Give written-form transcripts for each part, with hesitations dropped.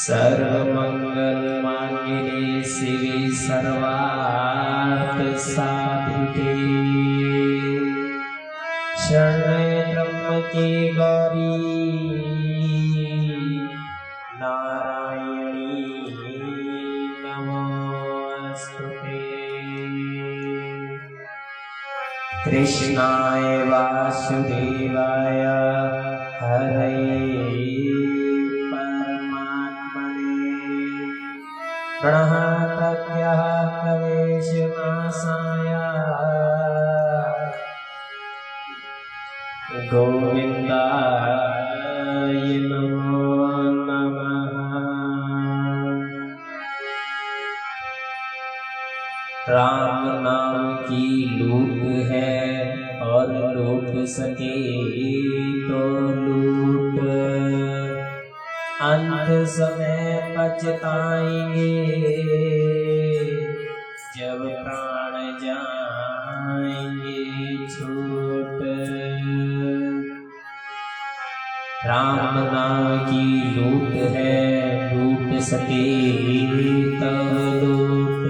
सर्वमंगल मांगल्ये शिवे सर्वार्थ साधिके शरण्ये त्र्यंबके गौरी नारायणी नमोस्तुते। कृष्णाय वासुदेवाय हरये प्रणहातज्ञः कवेशनाशाय गोविन्दाय नमो नमः। राम नाम की लूट है और लूट सके तो लूट, अंत समय पछताएंगे जब प्राण जाएंगे छूट। राम नाम की लूट है, लूट सके तो लूट,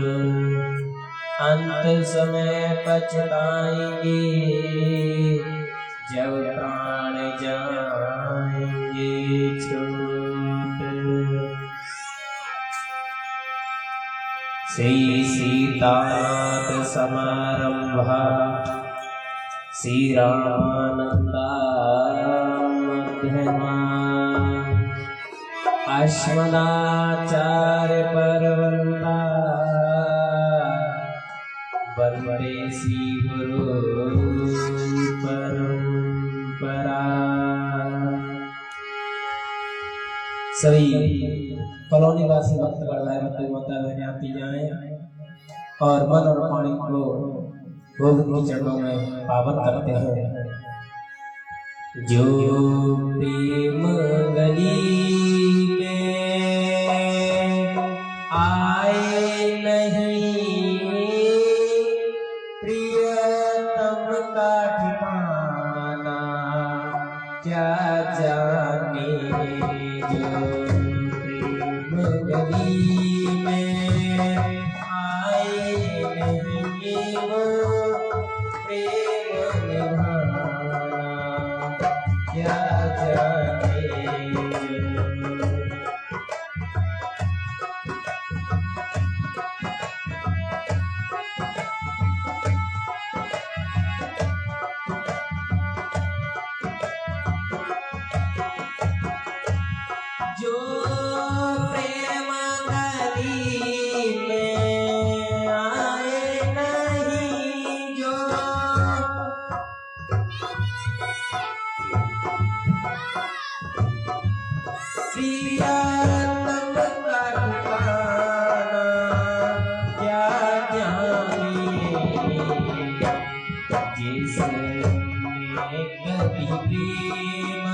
अंत समय पछताएंगे जब प्राण जाएंगे छूट। श्री सीतानाथ समारंभा श्री रामानंदा अस्मदाचार्य परवंता वंदे श्री गुरु परंपरा। सभी कॉलोनी वासी भक्तगण भाई माता बहनें आती जाएं और मन और वाणी को गोविंद के चरणों में पावन करते हैं। जो प्रेम गली में आए नहीं, प्रियतम का ठिकाना क्या जाने। जो प्रेम गली में आए नहीं, वो प्रेम निभाना क्या जाने। जो प्रेम गली में आए नहीं, जो प्रियतम का ठिकाना क्या जाने। जिसने कभी प्रेम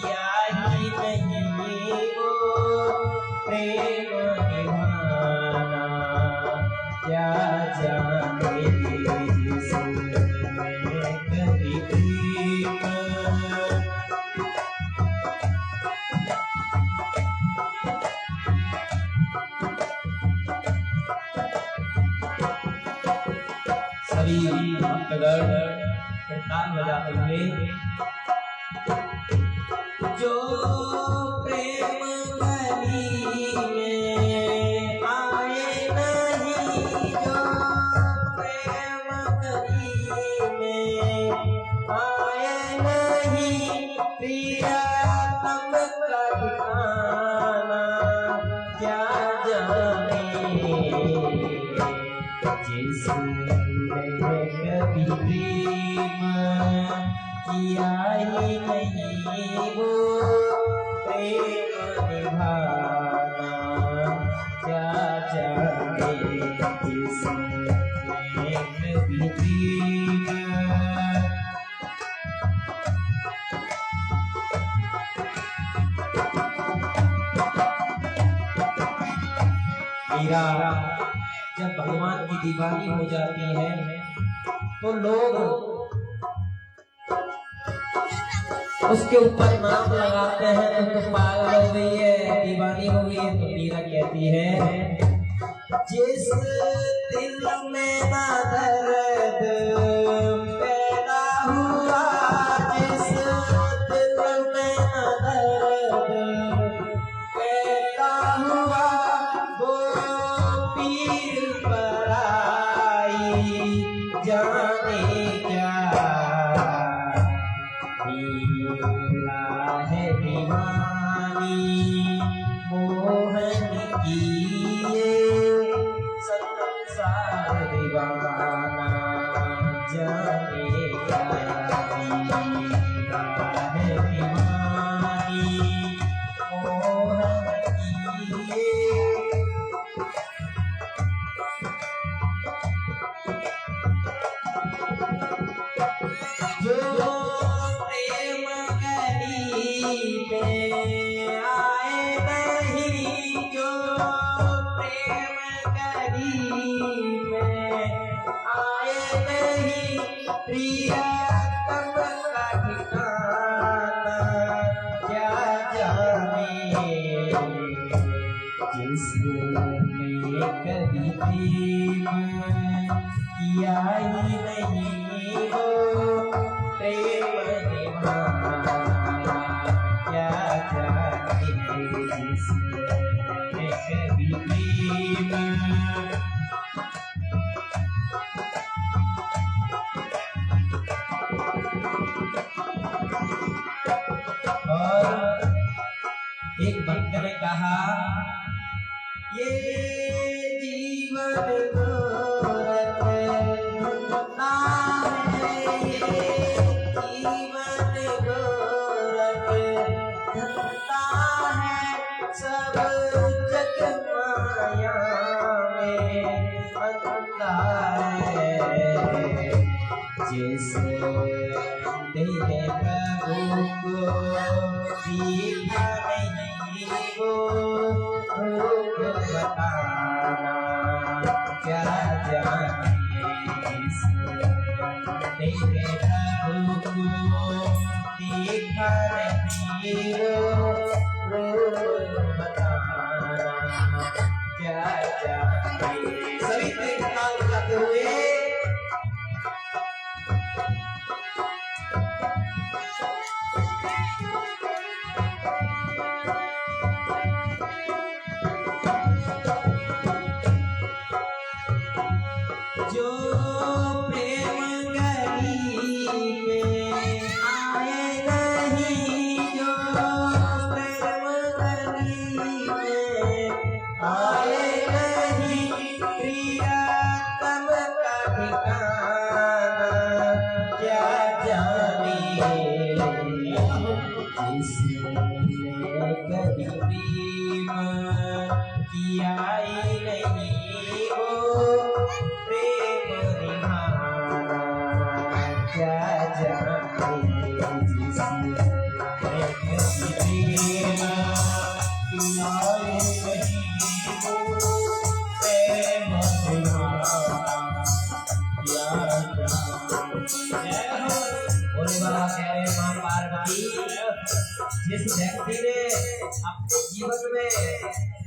किया ही नहीं, वो प्रेम निभाना क्या जाने। जिसने कभी प्रेम सभी भक्तगण कीर्तन बजाते हुए जो प्रेम गली में आए नहीं, जो प्रेम गली में आए नहीं, प्रियतम का ठिकाना क्या जाने। जिसने कभी प्रेम किया ही नहीं, वो प्रेम निभाना क्या जाने। जिसने कभी प्रेम मीरा जब भगवान की दीवानी हो जाती है तो लोग उसके ऊपर नाम लगाते हैं। तो पागल हो गई है, दीवानी हो गई है। तो मीरा कहती है, जिस दिल में ना दर्द पैदा हुआ, जिस दिल में ना दर्द पैदा हुआ, वो पीर पर आई जाने क्या। मीरा है दीवानी मोहन की, ये संसार दीवाना जाने क्या। मीरा है दीवानी मोहन की, ये जो प्रेम गली में आए नहीं, जो प्रेम गली में आए नहीं, प्रियतम का ठिकाना क्या जाने। जिसने कभी प्रेम किया ही नहीं, वो प्रेम निभाना क्या जाने। जिसने कभी प्रेम एक भक्त ने कहा ये जीवन गोरख धंधा है, ये जीवन गोरख धंधा है, सब जग माया में अंधा है। जिसे तेरे प्रभु को दीखा नहीं वो रूप बताना क्या जाने। तेरे प्रभु को दीखा नहीं वो रूप बताना क्या जाने। सभी तेरे नाम गाते हुए जो प्रेम गली में आए नहीं, जो प्रेम गली में आए नहीं, प्रियतम का ठिकाना क्या जाने। जिसने कभी प्रेम किया ही नहीं वो प्रेम निभाना क्या जाने। जिसने कभी प्रेम किया ही नहीं वो प्रेम निभाना क्या जाने। बोले बाबा कह रहे मां पार्वती, जिस व्यक्ति ने अपने जीवन में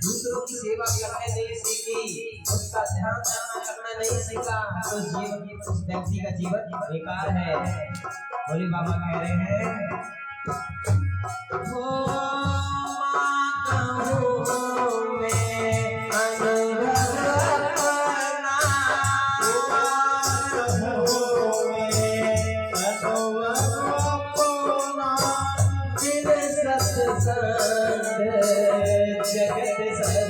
दूसरों की सेवा करने नहीं सीखी, उसका ध्यान करना नहीं सीखा, तो उस व्यक्ति का जीवन बेकार है। बोले बाबा कह रहे हैं वो जगत सब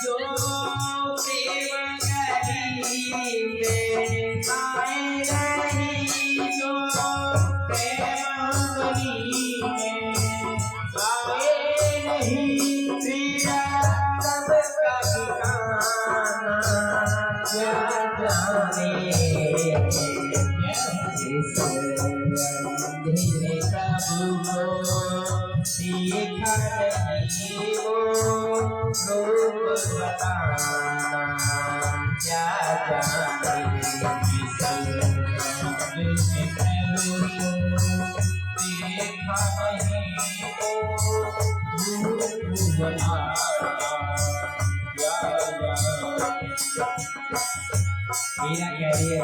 जो प्रेम गली में आए नहीं, जो प्रेम गली में आए नहीं, प्रियतम का ठिकाना क्या जाने। जिस अंधेरे प्रभु को देखा नहीं वो रूप बताना क्या जाने। जिस अंधेरे प्रभु को देखा नहीं वो रूप बताना क्या जाने। मेरा कह रही है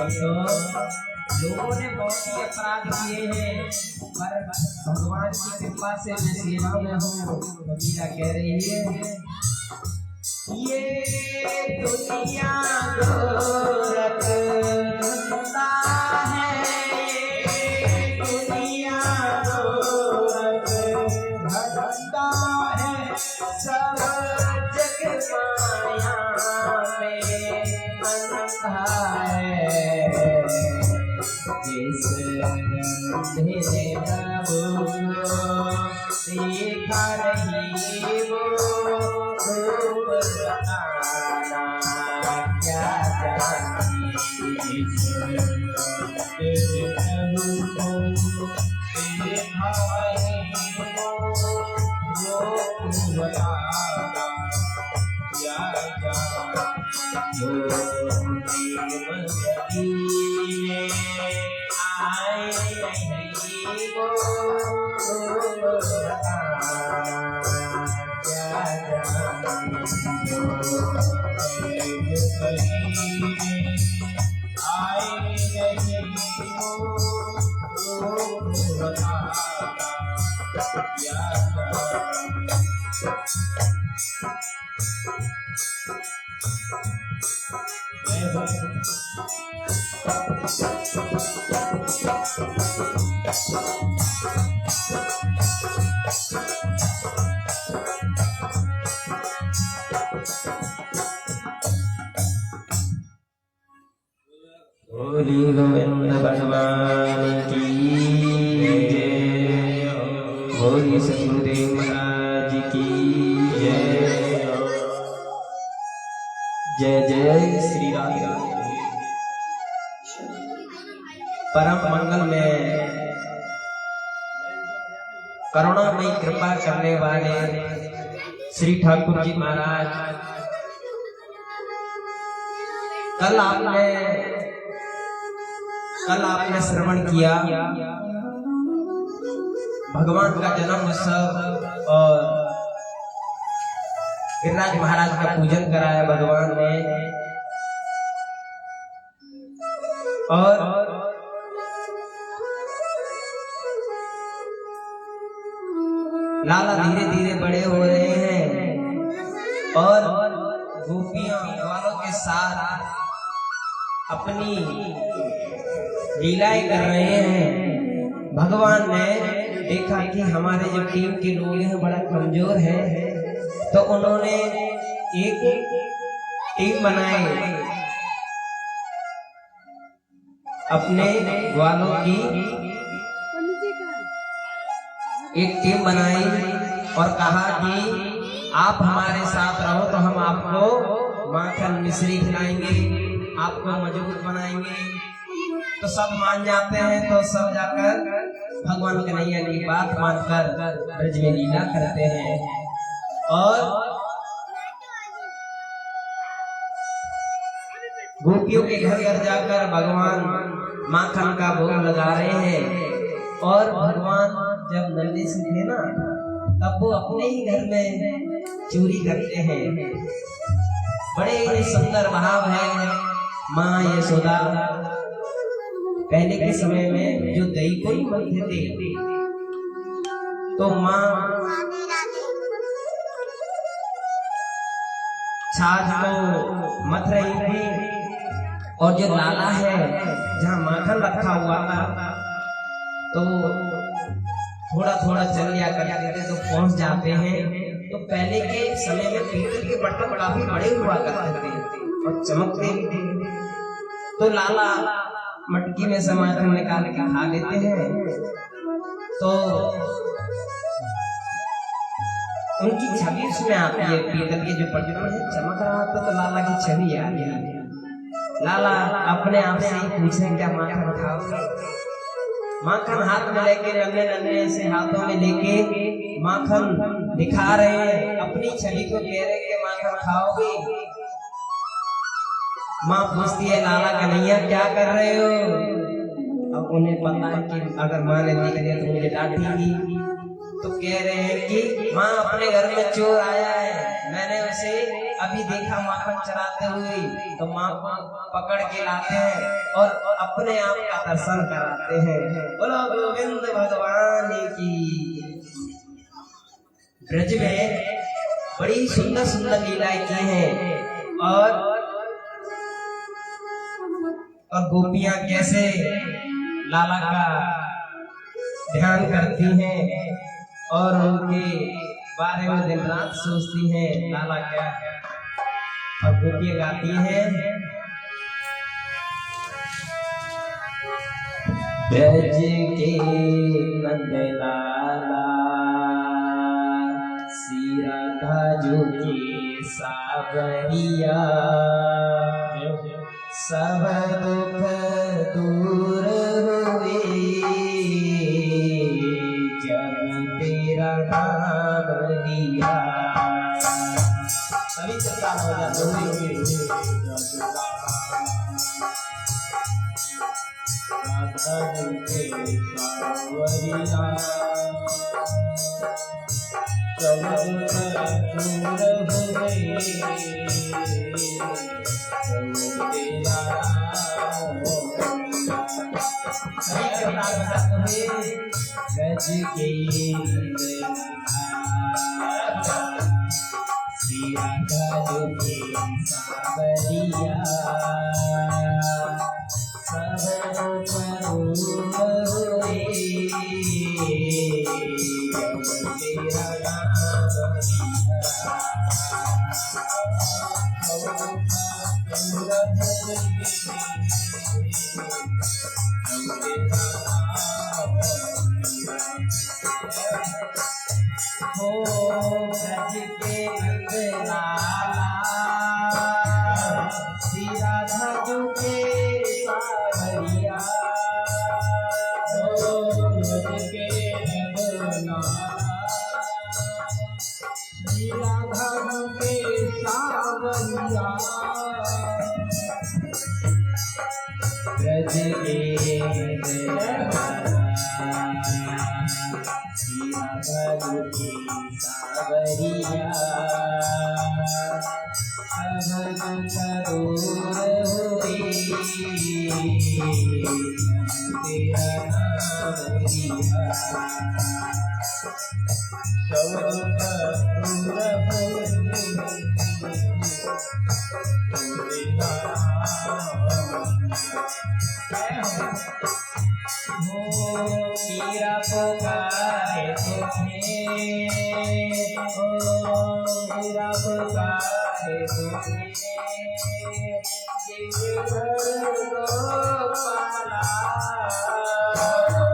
लोगों ने बहुत ही अपराध किए हैं, पर भगवान की कृपा से मैं सेवा में हूँ। मीरा कह रही है ये दुनिया गोरख धंधा है, ये दुनिया गोरख धंधा है, सब जग माया में अंधा है। जिस अंधेरे प्रभु को देखा नहीं वो रूप बताना क्या जाने। जिस अंधेरे प्रभु को देखा नहीं वो रूप बताना क्या जाने। जो आए नहीं वो क्या जाने। बोली गोविंद भगवान की जय, बोली सतगुरुदेव महाराज की जय। जय जय श्री राम। परम मंगल में करुणामयी कृपा करने वाले श्री ठाकुर जी महाराज, कल आपने श्रवण किया भगवान का जन्म उत्सव और गिरिराज महाराज का पूजन कराया भगवान ने। और लाला धीरे धीरे बड़े हो रहे हैं और गोपियों वालों के साथ अपनी लीलाएं कर रहे हैं। भगवान ने देखा कि हमारे जो टीम के लोग हैं बड़ा कमजोर हैं, तो उन्होंने एक टीम बनाई, अपने ग्वालों की एक टीम बनाई और कहा कि आप हमारे साथ रहो तो हम आपको माखन मिश्री खिलाएंगे, आपको मजबूत बनाएंगे। तो सब मान जाते हैं, तो सब जाकर भगवान कन्हैया की बात मानकर ब्रज में लीला करते हैं। और गोपियों के घर घर जाकर भगवान माखन का भोग लगा रहे हैं। और भगवान जब नन्हे से थे ना, तब वो अपने ही घर में चोरी करते हैं। बड़े सुंदर भाव है माँ यशोदा। पहले के समय में जो दही को ही मथते थे, तो माँ छाछ को मथ रही थी, और जो लाला है जहाँ माखन रखा हुआ था, तो थोड़ा थोड़ा चल लिया करते थे, तो पहुंच जाते हैं। तो पहले के समय में पीतल के बर्तन काफी बड़े हुआ करते थे और चमकते भी थे। तो लाला मटकी में से माखन निकाल के खा लेते हैं, तो उनकी छवि उसमें आती है। पीतल के जो बर्तन है चमक रहा था, तो लाला की छवि आ गई। लाला अपने आप से ही पूछे क्या माखन खाओगे? माखन हाथ में लेके नन्हे नन्हे ऐसे हाथों में लेके माखन दिखा रहे हैं, अपनी छवि को कह रहे कि माखन खाओगे। माँ पूछती है लाला कन्हैया क्या कर रहे हो? अब उन्हें पता है कि अगर माँ ने देख लिया तो मुझे डांटेगी, तो कह रहे हैं कि माँ अपने घर में चोर आया है, मैंने उसे अभी देखा माखन चराते हुए। तो माँ को पकड़ के लाते हैं और अपने आप का दर्शन कराते हैं। बोलो गोविंद भगवान की। ब्रज में बड़ी सुंदर सुंदर लीलाएं की हैं, और गोपियां कैसे लाला का ध्यान करती हैं और उनके बारे में दिन रात सोचती हैं लाला क्या है। और गोपियां गाती हैं, ब्रज के नंद लाला श्री राधा जो के सावरिया, सब दुख दूर हुए जब तेरा नाम लिया। सभी चिंता हो जाते प्राप्त हुए ब्रज के श्री राधा जो के सावरिया सब परो रे तेरा नाम हो ब्रज के नंदलाला श्री राधा जो के सावरिया हो ब्रज के नंदलाला श्री राधा जो के सावरिया ब्रज के नंदलाला श्री राधा जो के सावरिया सब करो रे तेरा नाम लिया सब करो मीरा पुकारे तुम्हें मीरा पुकारे तुम्हें पाला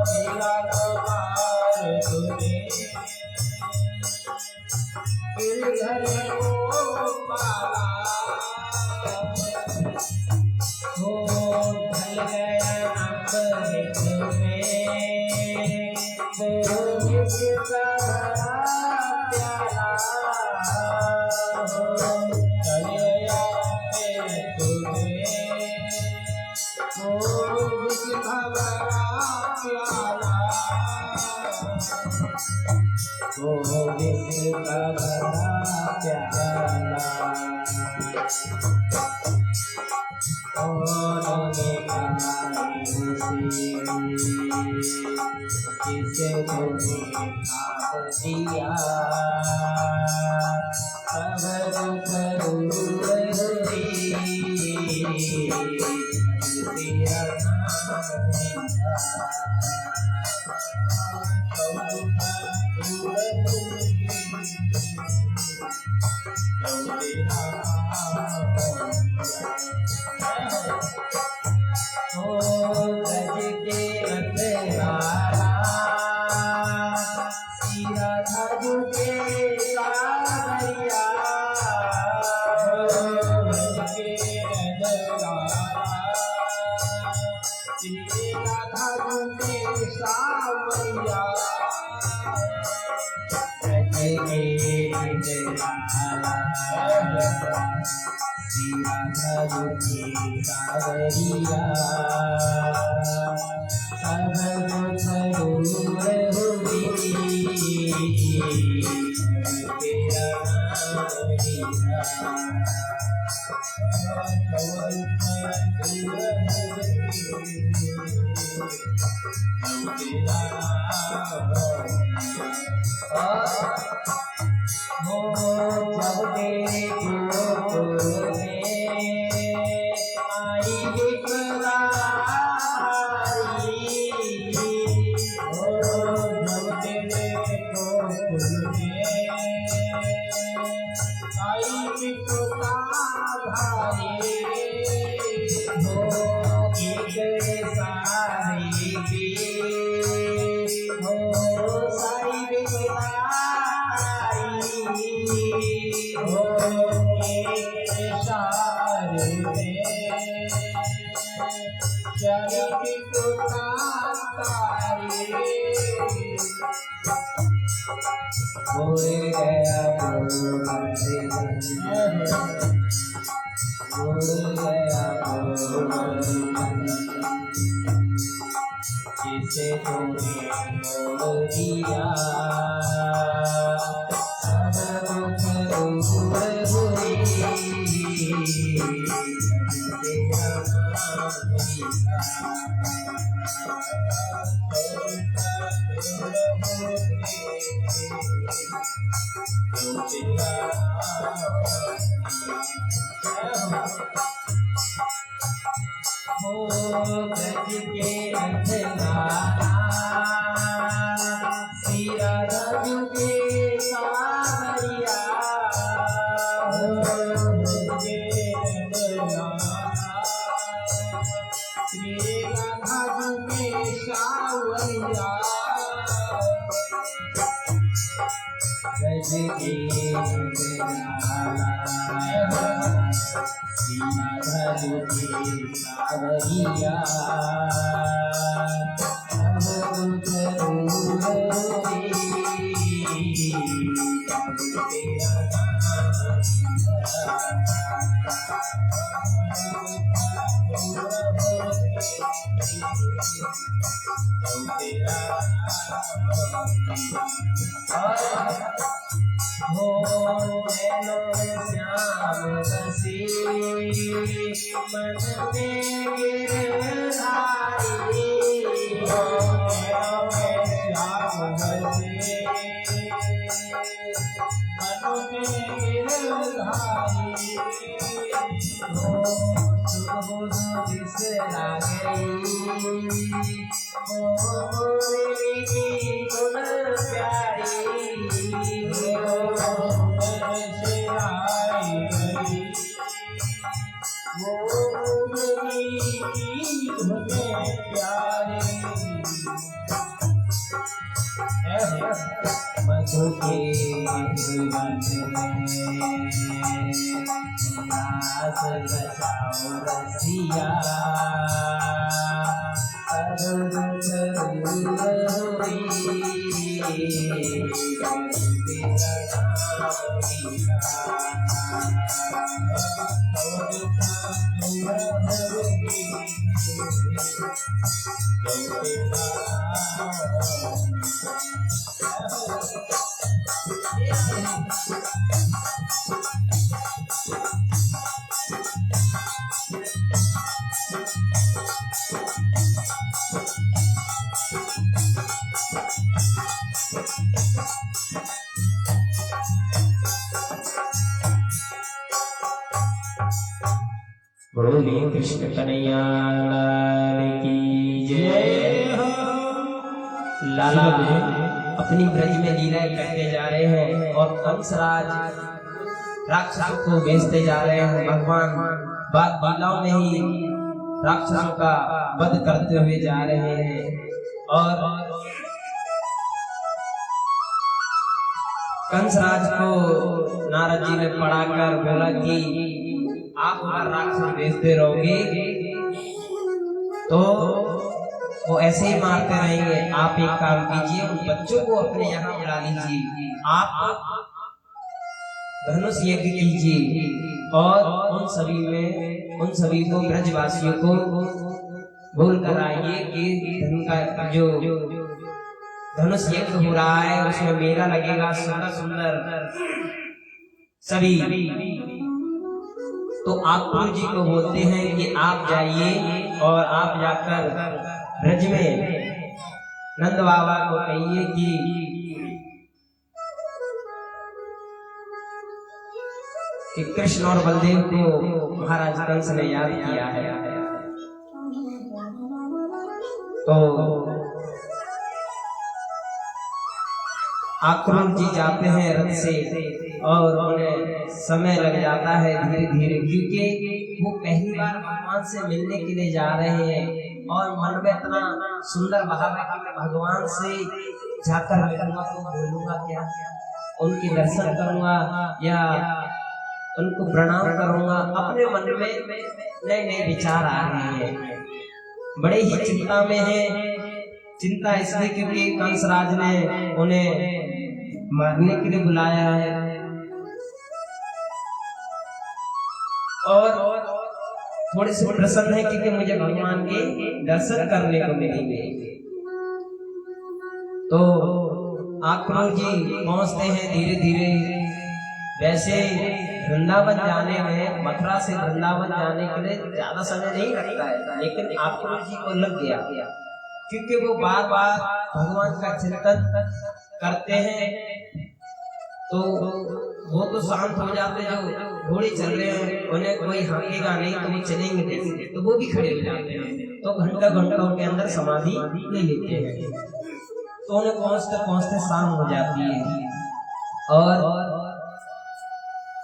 मीरा पुकारे तुम्हें घर को पाला हो ढल गया तुम्हें प्याला ढल गया तुम्हें प्याला किसे तुम्हें आप दिया खबर करूँ तेरा ब्रज के नंदलाला श्री राधा जो के सावरिया ब्रज के नंदलाला श्री राधा जो के सावरिया ब्रज के नंदलाला श्री राधा जो के सावरिया सब करो तेरा नाम लिया हो जब तेरे गोकुल में आई जिसे तूने मोड़ दिया सब दुख दूर हुई तेरा नाम लिया ब्रज के अंधकारा सिया रज के सावरिया ब्रज के अंधकारा श्री राधा के सावरिया ब्रज के सावरिया हो श्याम बसी मन में गिरधारी हो श्याम बसी मन में गिरधारी हो सुबह बिसरा गई हो मेरी गुण प्यारी मधु के उल्लास बचाओ रसिया बोलिए कृष्ण कन्हैया लाल की जय हो। लाला अपनी ब्रज में लीलाएं करते जा रहे हैं और कंसराज राक्षसों को बेचते जा रहे हैं। भगवान बात लीलाओं में ही राक्षसों का वध करते हुए जा रहे हैं और कंसराज को नारद जी ने पढ़ाकर बोला कि आप अगर राक्षस बेचते रहोगे तो वो ऐसे ही मारते रहेंगे। आप एक काम कीजिए, उन बच्चों को अपने यहाँ बुला लीजिए, आप धनुष यज्ञ कीजिए और उन सभी को ब्रजवासियों को बोल कर आइए कि जो धनुष यज्ञ हो रहा है उसमें मेला लगेगा, सुंदर सुंदर सभी। तो आप गुरु जी को बोलते हैं कि आप जाइए और आप जाकर ब्रज में नंद बाबा को कहिए कि कृष्ण और बलदेव को महाराज कंस ने याद किया है। तो आक्रोश जी जाते हैं रथ से और उन्हें समय लग जाता है धीरे धीरे, क्योंकि वो पहली बार भगवान से मिलने के लिए जा रहे हैं और मन में इतना सुंदर भाव है कि मैं भगवान से जाकर मिलूंगा तो बोलूंगा क्या, उनके दर्शन करूंगा या उनको प्रणाम करूंगा। अपने मन में नए नए विचार आ रहे हैं, बड़े ही चिंता में है। चिंता इसलिए क्योंकि कंसराज ने उन्हें मारने के लिए बुलाया है और थोड़े से प्रसन्न है क्योंकि मुझे भगवान के दर्शन करने को मिलेंगे। तो आक्रोश जी पहुंचते हैं धीरे धीरे। वैसे वृंदावन जाने में, मथुरा से वृंदावन जाने के लिए ज्यादा समय नहीं लगता है, लेकिन आक्रोश जी को लग गया क्योंकि वो बार बार भगवान का चिंतन करते हैं तो वो तो शांत हो जाते, जो घोड़े चल रहे हैं उन्हें कोई हाँकेगा नहीं तो वो चलेंगे नहीं, तो वो भी खड़े हो जाते हैं। तो घंटा घंटों के अंदर समाधि ले लेते हैं। तो उन्हें पहुंचते पहुंचते शाम हो जाती है और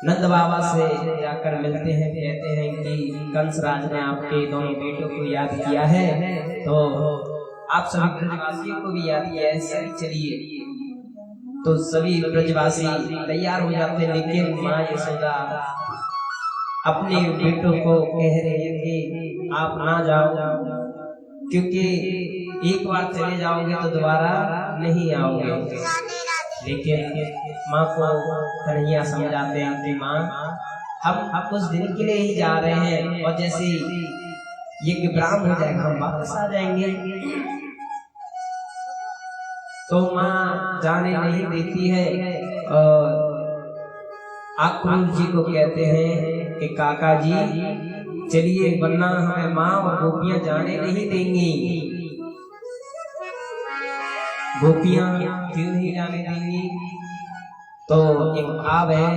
नंद बाबा से जाकर मिलते हैं, कहते हैं कि कंसराज ने आपके दोनों बेटों को याद किया है, तो आप सभी ब्रजवासियों को भी याद किया है, सभी चलिए। तो सभी ब्रजवासी तैयार हो जाते हैं, लेकिन माँ यशोदा अपने बेटों को कह रहे हैं कि आप ना जाओ, क्योंकि एक बार चले जाओगे तो दोबारा नहीं आओगे। लेकिन माँ को कन्हैया समझाते हैं कि माँ हम कुछ दिन के लिए ही जा रहे हैं, और जैसे ये विराम हो जाएगा हम वापस आ जाएंगे। तो माँ जाने नहीं देती है और आक्रूर जी को कहते हैं कि काका जी चलिए, वरना हमें माँ और गोपियां जाने नहीं देंगी। गोपियां क्यों नहीं जाने देंगी? तो एक भाव है,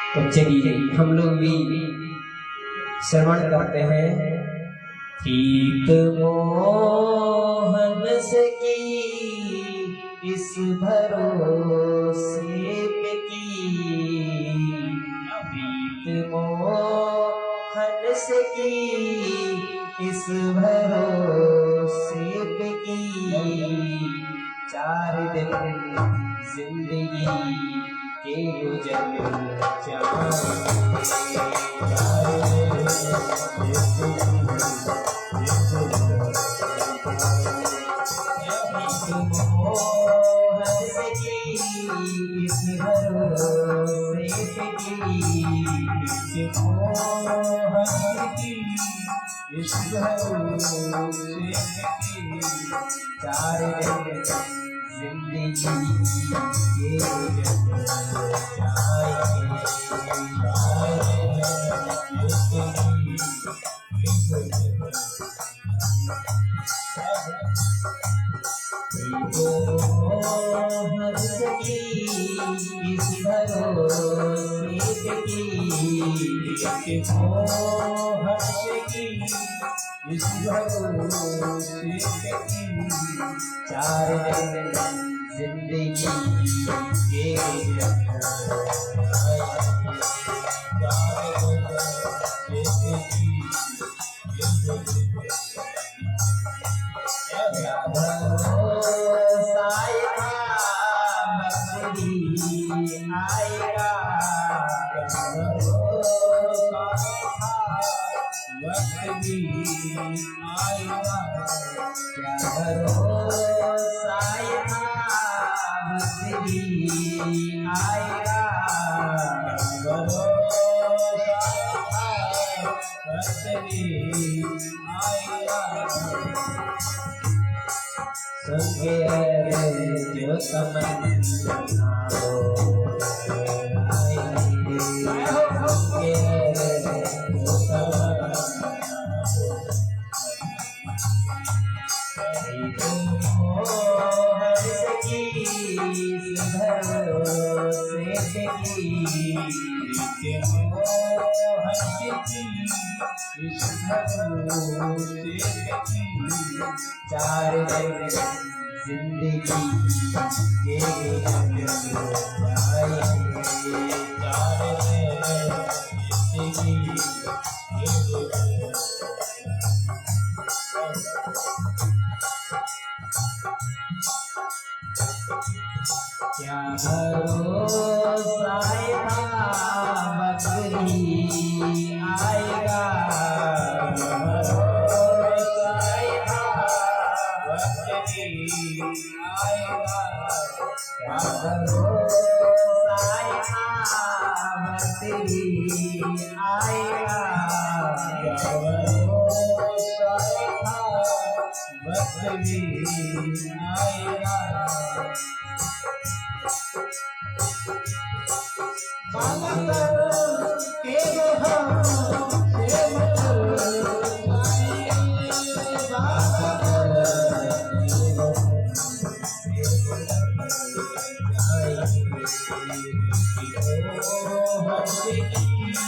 तो चलिए हम लोग भी श्रवण करते हैं। प्रीत मोहन से की इस भरोसे पे की, प्रीत मोहन से की इस भरोसे पे की, 4 दिन जिंदगी के गुजर के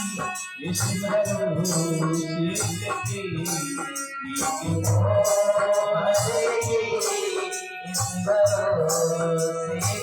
इस भरोसे की इस भरोसे की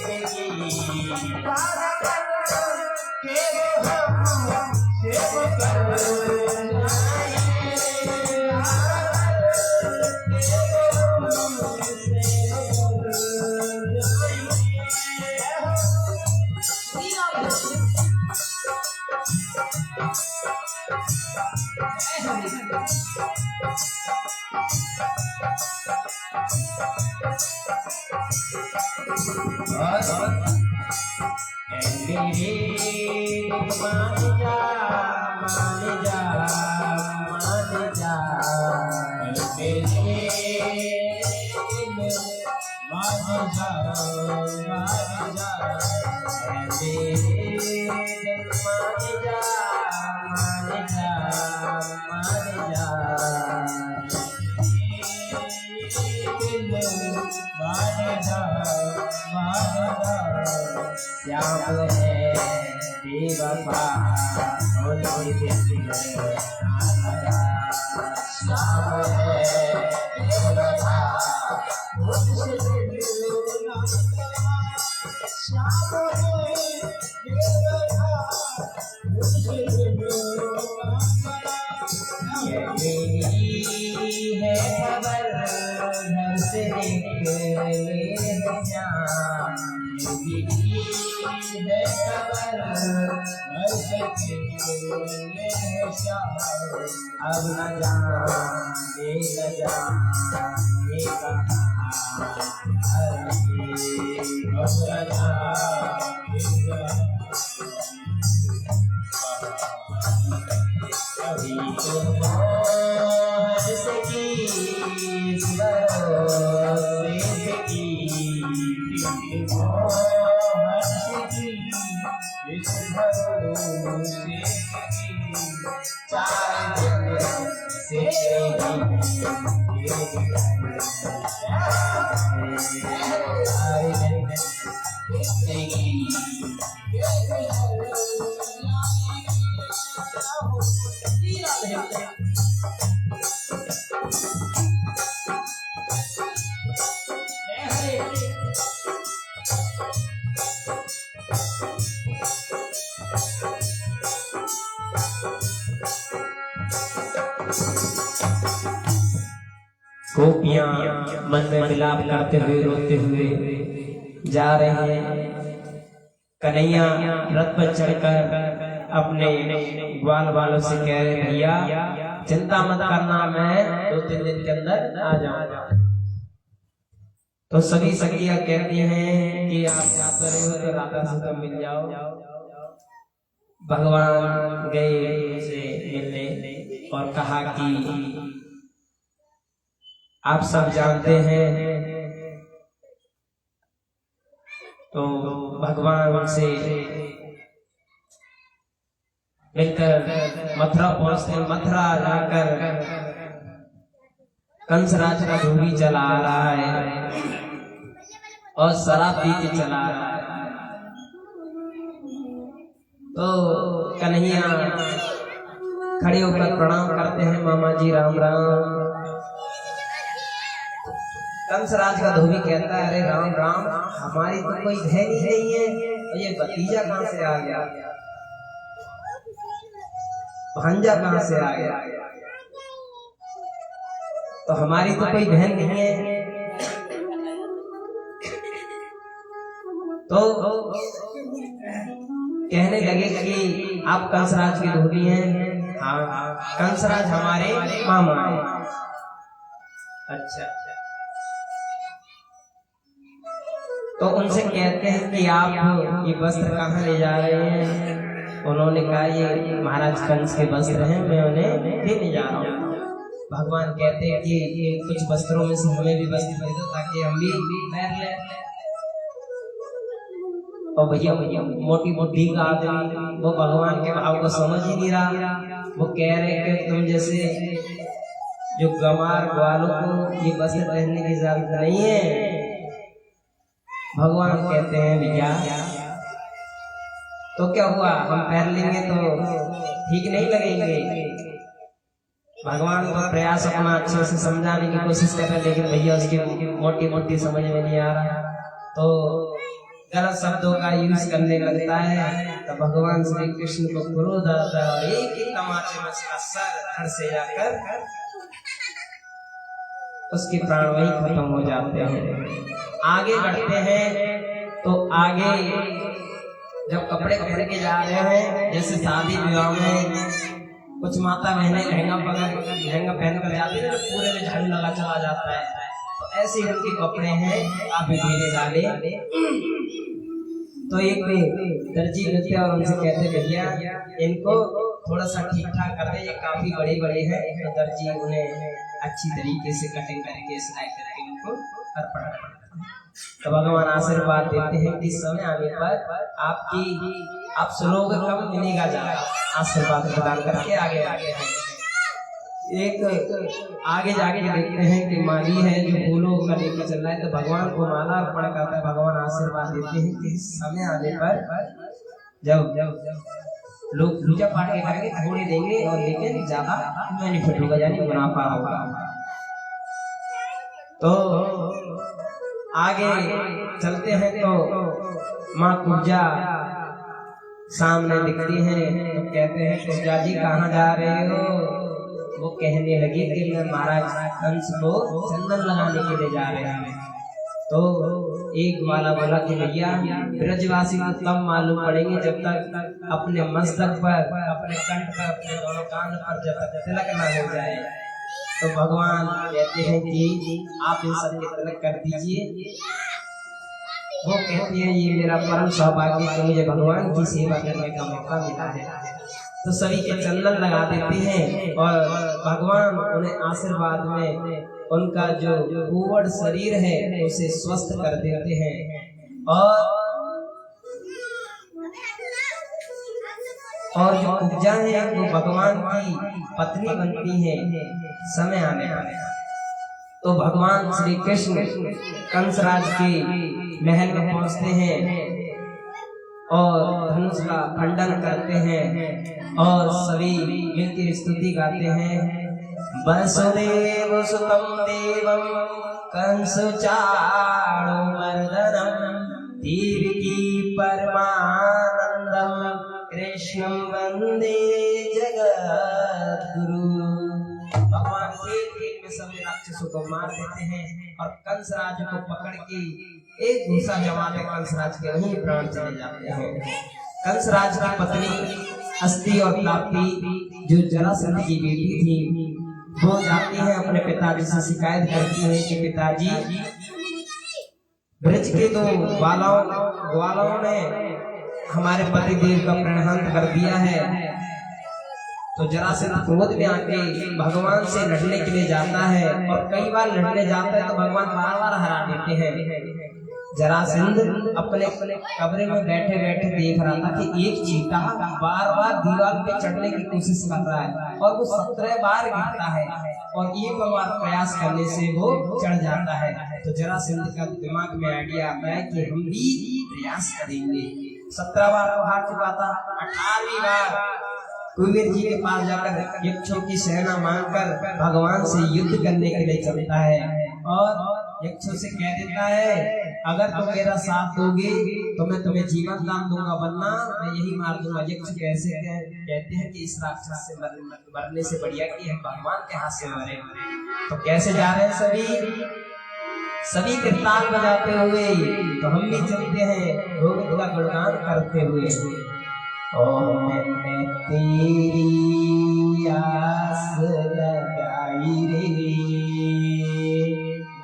श्याम है बेवफा मुझे दिल श्याम है बेवफा मुझसे दिल श्याम है बेवफा मुझसे दिल मेरी है खबर घर से निकले श्याम है खबर अब न जाने न जाने गोपियां मन में मिलाप करते हुए रोते हुए जा रहे हैं। कन्हैया रथ पर चढ़कर अपने ग्वाल वालों से कह रहे भैया चिंता मत करना, मैं 2-3 दिन के अंदर आ जाऊंगा। तो सभी सखियां कहती हैं कि आप जाते रहे हो तो राधा से तो मिल जाओ। भगवान गए उनसे मिलने और कहा कि आप सब जानते हैं तो भगवान से मिलकर मथुरा पहुंचते। मथुरा जाकर कंसराज का धूमी चला आ रहा है और शराब पी के चला आ रहा है। तो कन्हैया खड़े होकर प्रणाम करते हैं, मामा जी राम राम। कंसराज का धोबी कहता है अरे राम राम, हमारी तो कोई बहन ही नहीं है, ये भतीजा कहाँ से आ गया, भांजा कहाँ से आ गया, तो हमारी तो कोई बहन नहीं है। तो कहने लगे कि आप कंसराज के धोबी हैं? हाँ, कंसराज हमारे मामा हैं। अच्छा, तो उनसे कहते हैं कि आप ये वस्त्र कहाँ ले जा रहे हैं? उन्होंने कहा ये महाराज कंस के वस्त्र हैं, मैं उन्हें देने जा रहा हूँ। भगवान कहते हैं कि कुछ वस्त्रों में से हमें भी वस्त्र दे दो ताकि हम भी पहन लें। और भैया मोटी मोटी का आदमी वो भगवान के भाव को समझ ही नहीं रहा। वो कह रहे कि तुम जैसे जो गंवार ग्वालों को ये वस्त्र पहनने की जरूरत नहीं है। भगवान कहते हैं भैया तो क्या हुआ, हम पहन लेंगे तो ठीक नहीं लगेंगे। भगवान का प्रयास अपना अच्छे से समझाने की कोशिश कर रहे, लेकिन भैया उसकी मोटी मोटी समझ में नहीं आ रहा, तो गलत शब्दों का यूज करने लगता है। तो भगवान श्री कृष्ण को क्रोध आता है और एक ही तमाचे में उसका सर धड़ से जाकर उसके प्राण वही खत्म हो जाते हैं। आगे बढ़ते हैं तो आगे जब कपड़े के जा रहे हैं, जैसे शादी विवाह में कुछ माता बहनें लहंगा पहन कर जाती है, तो पूरे में झाड़ू लगा चला जाता है, तो ऐसे ही उनके कपड़े हैं काफी ढीले ढाले। तो एक दर्जी मिलते और उनसे कहते भैया इनको थोड़ा सा ठीक ठाक कर दे, ये काफी बड़े बड़े हैं। तो दर्जी उन्हें अच्छी तरीके से कटिंग करके सिलाई करके उनको अर्पण करते हैं। तो भगवान आशीर्वाद देते हैं कि समय आने पर आप श्लोक कब मिलेगा ज्यादा, आशीर्वाद प्रदान करके आगे आगे एक आगे जाके देखते हैं कि माली है जो फूलों का लेकर चल रहा है, तो भगवान को माला अर्पण करता है। भगवान आशीर्वाद देते हैं कि समय आने पर जब लोग पूजा पाठ के करेंगे थोड़े देंगे और लेकिन ज्यादा बेनिफिट होगा, यानी मुनाफा होगा। तो आगे चलते हैं तो माँ कुब्जा सामने दिखती है, तो कहते हैं कुब्जा जी कहाँ जा रहे हो? वो कहने लगी कि मैं महाराज कंस को चंदन लगाने के लिए जा रहे हैं। तो एक वाला बोला कि भैया ब्रजवासी को तब मालूम पड़ेंगे जब तक अपने मस्तक पर, अपने कंठ पर, अपने दोनों कान पर जब तक तिलक न हो जाए। तो भगवान कहते हैं कि आप इन सब के तिलक कर दीजिए। वो कहती है ये मेरा परम सौभाग्य कि मुझे भगवान की सेवा करने का मौका मिला है। तो सभी के चंदन लगा देते हैं और भगवान उन्हें आशीर्वाद में उनका जो कुवड़ शरीर है उसे स्वस्थ कर देते हैं और जो कुब्जा है वो भगवान की पत्नी बनती है समय आने पर। तो भगवान श्री कृष्ण कंसराज के महल में पहुंचते हैं और धनुष का खंडन करते हैं और सभी मिलकर स्तुति गाते हैं। वसुदेव सुतं देवं कंसचाणूरमर्दनं देवकी परमानंदं कृष्णं वंदे जगद्गुरु। भगवान एक में सभी राक्षसों को मार देते हैं और कंसराज को पकड़ के एक घूसा जमाते कंसराज के वहीं प्राण चले जाते हैं। कंसराज की पत्नी अस्ति और ताप्ती जो जरासंध की बेटी थी, वो जाती है अपने पिताजी से शिकायत करती है कि पिताजी ब्रज के दो ग्वालों ने हमारे पति देव का प्राणहंत कर दिया है। तो जरासंध क्रोध में आके भगवान से लड़ने के लिए जाता है और कई बार लड़ने जाता है तो भगवान बार बार हरा देते हैं। जरासंध अपने कमरे में बैठे बैठे देख रहा था कि एक चीता बार बार दीवार पे चढ़ने की कोशिश कर रहा है और वो 17 बार गिरता है और एक बार प्रयास करने से वो चढ़ जाता है। तो जरासंध का दिमाग में आइडिया आता है कि हम भी प्रयास करेंगे। 17 बार तो हार चुका था, 18वीं बार कुबेर जी के पास जाकर यक्षों की सेना मांगकर भगवान से युद्ध करने के लिए चलता है और यक्षों से कह देता है अगर तुम मेरा साथ दोगे तो मैं तुम्हें जीवन दान दूंगा, वरना मैं यही मार दूंगा। यक्ष कैसे कहते हैं कि इस राक्षस से मरने से बढ़िया कि हम भगवान के हाथ से मरे। तो कैसे जा रहे हैं सभी कीर्तन बजाते हुए, तो हम भी चलते हैं गोविंद का गुणगान करते हुए। मैंने तेरी आस लगाई रे,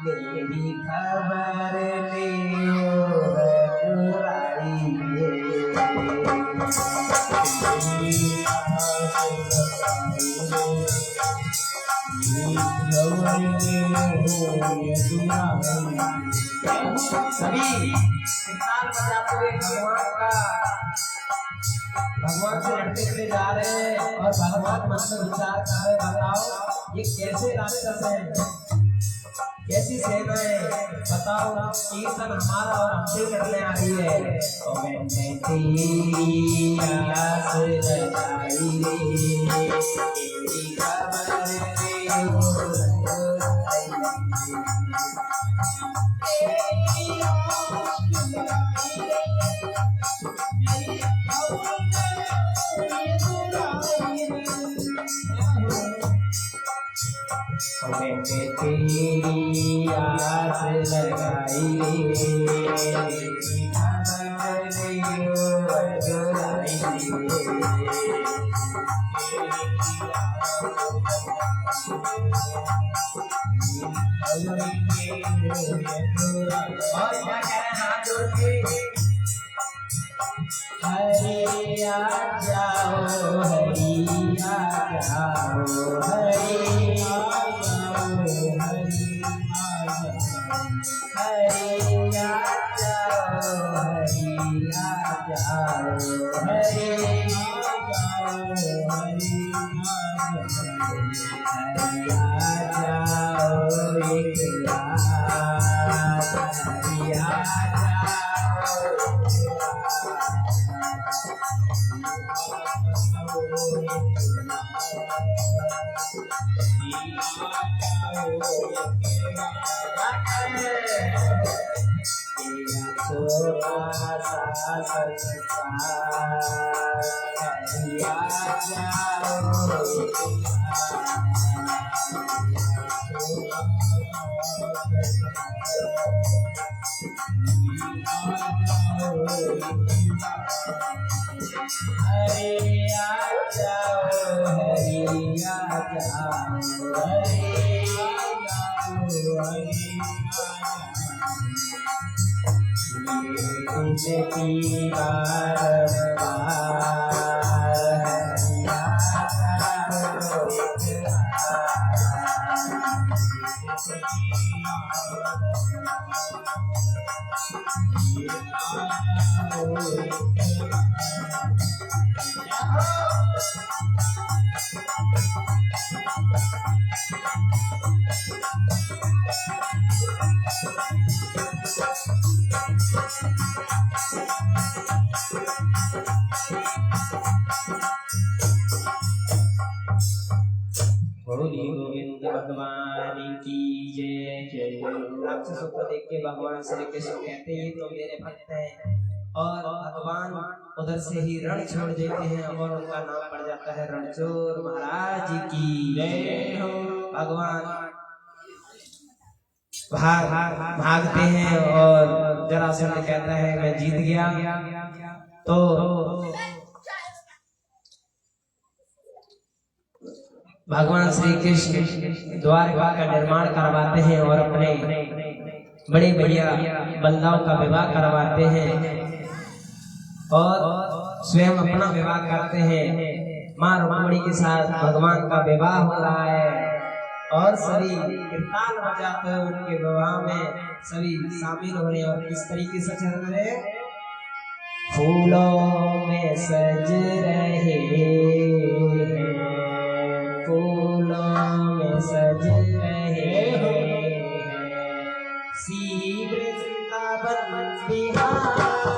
मेरी खबर सभी सितार बजाते हुए भगवान से लड़ने के लिए जा रहे हैं और भगवान मन में विचार कर रहे, बताओ ये कैसे राक्षस है। कैसी सेनाएं बताओ, कीर्तन हमारा और हमसे करने आ रही है। और मैंने तेरी आस लगाई रे, तेरी खबर रे मैंने तेरी आस लगाई रे, हरे आ जाओ, हरी आ जाओ, हरे आ जाओ, हरी आ जाओ, हरे आ जाओ, हरी आ जाओ, हरे आ जाओ, हरी आ जाओ, एक रात हरी आ गोविंद भगवान की जय जय। राक्षसों को देख के भगवान श्री कृष्ण कहते हैं तो मेरे भक्त हैं, और भगवान उधर से ही रण छोड़ देते हैं और उनका नाम पड़ जाता है रणछोड़ महाराज की जय हो। भगवान भागते हैं और जरासंध कहता है मैं जीत गया, तो भगवान श्री कृष्ण द्वारका का निर्माण करवाते हैं और अपने बड़े बढ़िया बंदाओं का विवाह करवाते हैं और स्वयं अपना विवाह करते हैं। माँ रुक्मिणी के साथ भगवान का विवाह हो रहा है और सभी कीर्तन बजाते हैं उनके विवाह में सभी शामिल हो रहे हैं। और किस तरीके से चल रहे हैं, फूलों में सज रहे हैं, फूलों में सज रहे हैं, श्री वृंदावन बिहारी,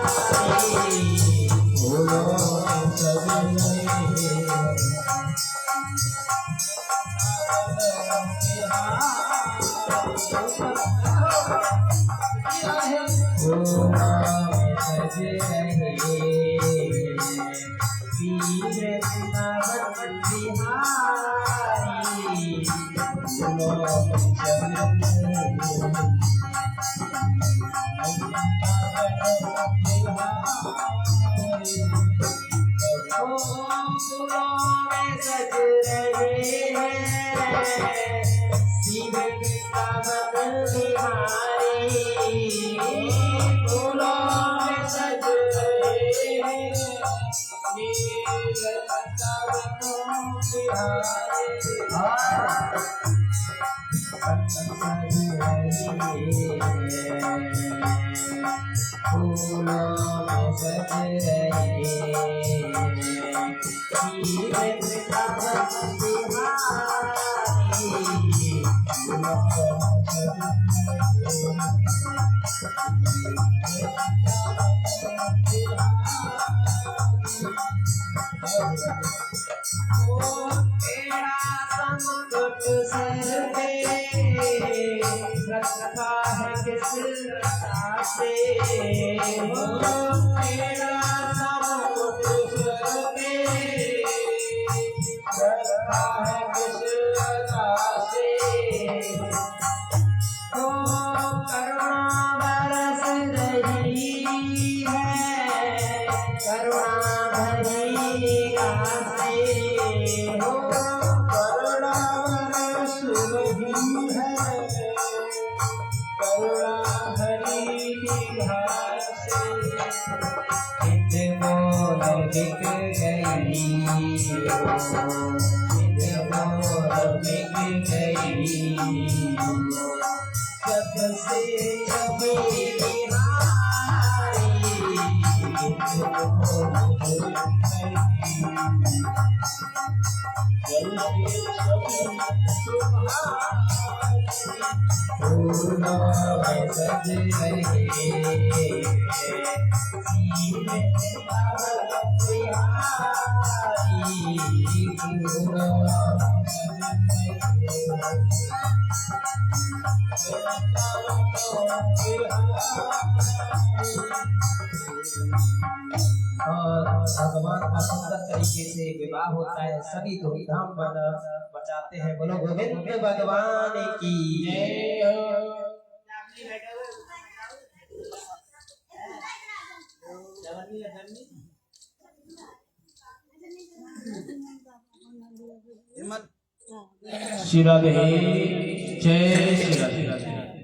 फूलों में सज रहे हैं, फूलों में सज रहे हैं, श्री वृंदावन बिहारी, फूलों में सज रहे हैं। फूलों में सज रहे रखा है किस रता से तेरा सब कुछ सर पे रखा है किस रता से तो करुणा बरस रही है करुणा भरी आसे हो करुणा बरस रही है करुणा हरी विभाग से इत मोर बिक गई इत मोर बिक गई सबसे छपी बिहारी इत मोर बिक गई फूलों में सज रहे सीने और भगवान का सुंदर तरीके से विवाह होता है। सभी धूमधाम बचाते हैं। बोलो गोविंद भगवान की जय हो। श्री राधे जय श्री राधे।